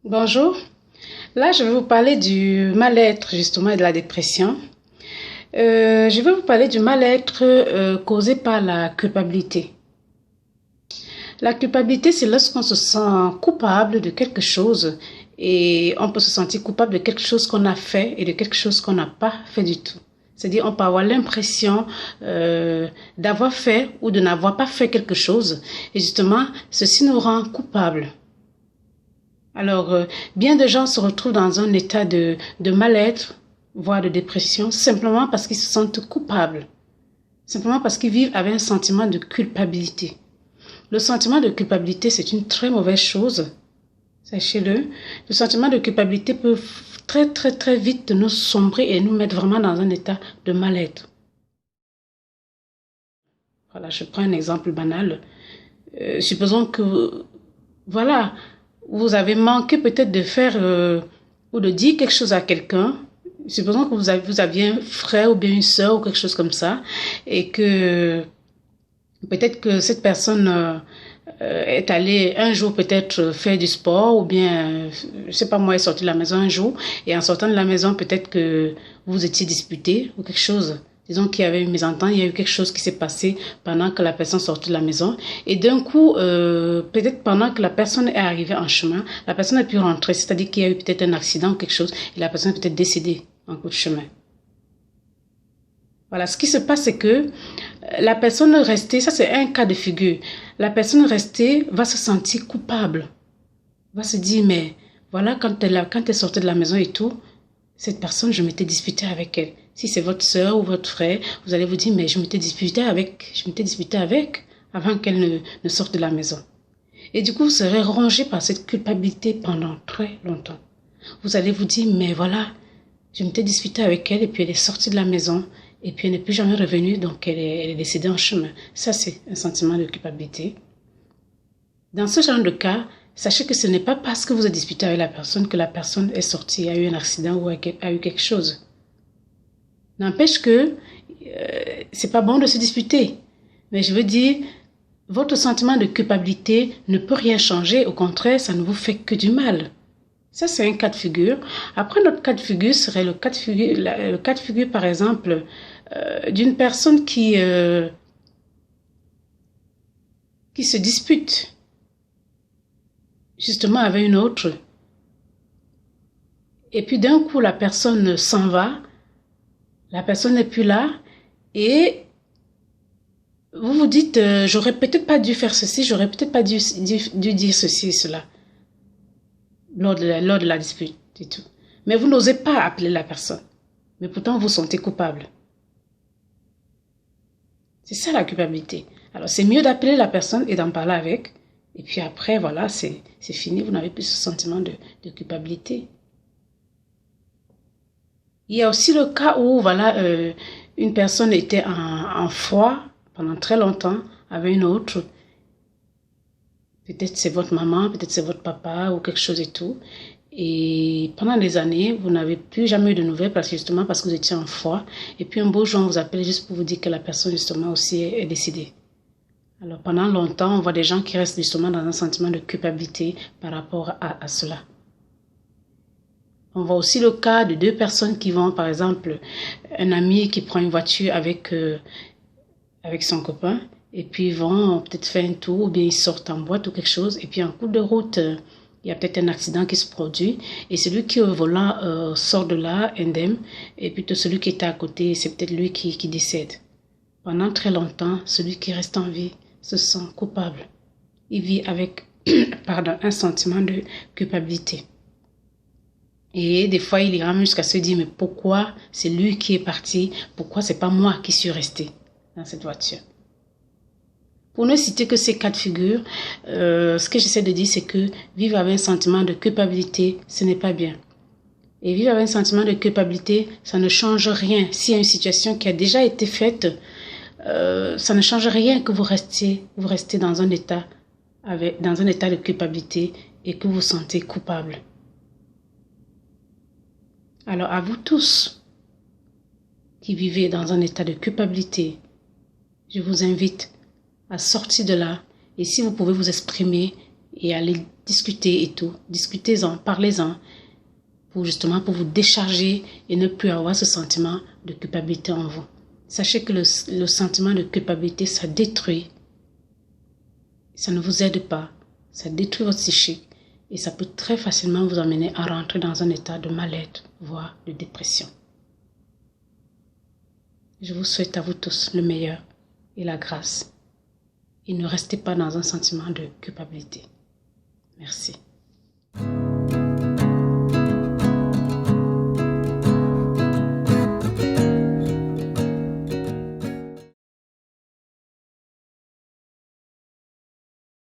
Bonjour, là je vais vous parler du mal-être justement et de la dépression. Je vais vous parler du mal-être causé par la culpabilité. La culpabilité, c'est lorsqu'on se sent coupable de quelque chose et on peut se sentir coupable de quelque chose qu'on a fait et de quelque chose qu'on n'a pas fait du tout. C'est-à-dire on peut avoir l'impression d'avoir fait ou de n'avoir pas fait quelque chose et justement ceci nous rend coupables. Alors, bien de gens se retrouvent dans un état de mal-être, voire de dépression, simplement parce qu'ils se sentent coupables, simplement parce qu'ils vivent avec un sentiment de culpabilité. Le sentiment de culpabilité, c'est une très mauvaise chose, sachez-le. Le sentiment de culpabilité peut très vite nous sombrer et nous mettre vraiment dans un état de mal-être. Voilà, je prends un exemple banal. Supposons que, voilà, vous avez manqué peut-être de faire ou de dire quelque chose à quelqu'un. Supposons que vous aviez un frère ou bien une sœur ou quelque chose comme ça et que peut-être que cette personne est allée un jour peut-être faire du sport ou bien, je sais pas moi, est sortie de la maison un jour et en sortant de la maison peut-être que vous étiez disputé ou quelque chose. Disons qu'il y avait une mésentente, il y a eu quelque chose qui s'est passé pendant que la personne sortait de la maison. Et d'un coup, peut-être pendant que la personne est arrivée en chemin, la personne a pu rentrer, c'est-à-dire qu'il y a eu peut-être un accident ou quelque chose, et la personne est peut-être décédée en cours de chemin. Voilà, ce qui se passe, c'est que la personne restée, ça c'est un cas de figure, la personne restée va se sentir coupable, va se dire, mais voilà, quand elle sortait de la maison et tout, cette personne, je m'étais disputé avec elle. Si c'est votre sœur ou votre frère, vous allez vous dire, mais je m'étais disputé avec, avant qu'elle ne sorte de la maison. Et du coup, vous serez rongé par cette culpabilité pendant très longtemps. Vous allez vous dire, mais voilà, je m'étais disputé avec elle et puis elle est sortie de la maison et puis elle n'est plus jamais revenue, donc elle est décédée en chemin. Ça, c'est un sentiment de culpabilité. Dans ce genre de cas, sachez que ce n'est pas parce que vous êtes disputé avec la personne que la personne est sortie, a eu un accident ou a eu quelque chose. N'empêche que c'est pas bon de se disputer. Mais je veux dire, votre sentiment de culpabilité ne peut rien changer. Au contraire, ça ne vous fait que du mal. Ça, c'est un cas de figure. Après, notre cas de figure serait le cas de figure, par exemple, d'une personne qui se dispute justement avec une autre. Et puis d'un coup, la personne s'en va, la personne n'est plus là, et vous vous dites, j'aurais peut-être pas dû faire ceci, j'aurais peut-être pas dû dire ceci et cela, lors de la dispute et tout. Mais vous n'osez pas appeler la personne. Mais pourtant, vous vous sentez coupable. C'est ça la culpabilité. Alors, c'est mieux d'appeler la personne et d'en parler avec. Et puis après, voilà, c'est fini. Vous n'avez plus ce sentiment de culpabilité. Il y a aussi le cas où, voilà, une personne était en foi pendant très longtemps avec une autre. Peut-être c'est votre maman, peut-être c'est votre papa ou quelque chose et tout. Et pendant des années, vous n'avez plus jamais eu de nouvelles justement parce que vous étiez en foi. Et puis un beau jour, on vous appelle juste pour vous dire que la personne justement aussi est décédée. Alors pendant longtemps, on voit des gens qui restent justement dans un sentiment de culpabilité par rapport à cela. On voit aussi le cas de deux personnes qui vont, par exemple, un ami qui prend une voiture avec son copain et puis ils vont peut-être faire un tour ou bien ils sortent en boîte ou quelque chose et puis en cours de route, il y a peut-être un accident qui se produit et celui qui est au volant sort de là indemne et plutôt celui qui était à côté, c'est peut-être lui qui décède. Pendant très longtemps, celui qui reste en vie se sent coupable. Il vit avec un sentiment de culpabilité. Et des fois, il ira même jusqu'à se dire, mais pourquoi c'est lui qui est parti? Pourquoi c'est pas moi qui suis resté dans cette voiture? Pour ne citer que ces cas de figure, ce que j'essaie de dire, c'est que vivre avec un sentiment de culpabilité, ce n'est pas bien. Et vivre avec un sentiment de culpabilité, ça ne change rien. S'il y a une situation qui a déjà été faite, ça ne change rien que vous restiez dans un état de culpabilité et que vous vous sentez coupable. Alors à vous tous qui vivez dans un état de culpabilité, je vous invite à sortir de là et si vous pouvez vous exprimer, et allez discuter et tout. Discutez-en, parlez-en pour justement pour vous décharger et ne plus avoir ce sentiment de culpabilité en vous. Sachez que le sentiment de culpabilité, ça détruit. Ça ne vous aide pas. Ça détruit votre psychique et ça peut très facilement vous amener à rentrer dans un état de mal-être, voire de dépression. Je vous souhaite à vous tous le meilleur et la grâce. Et ne restez pas dans un sentiment de culpabilité. Merci.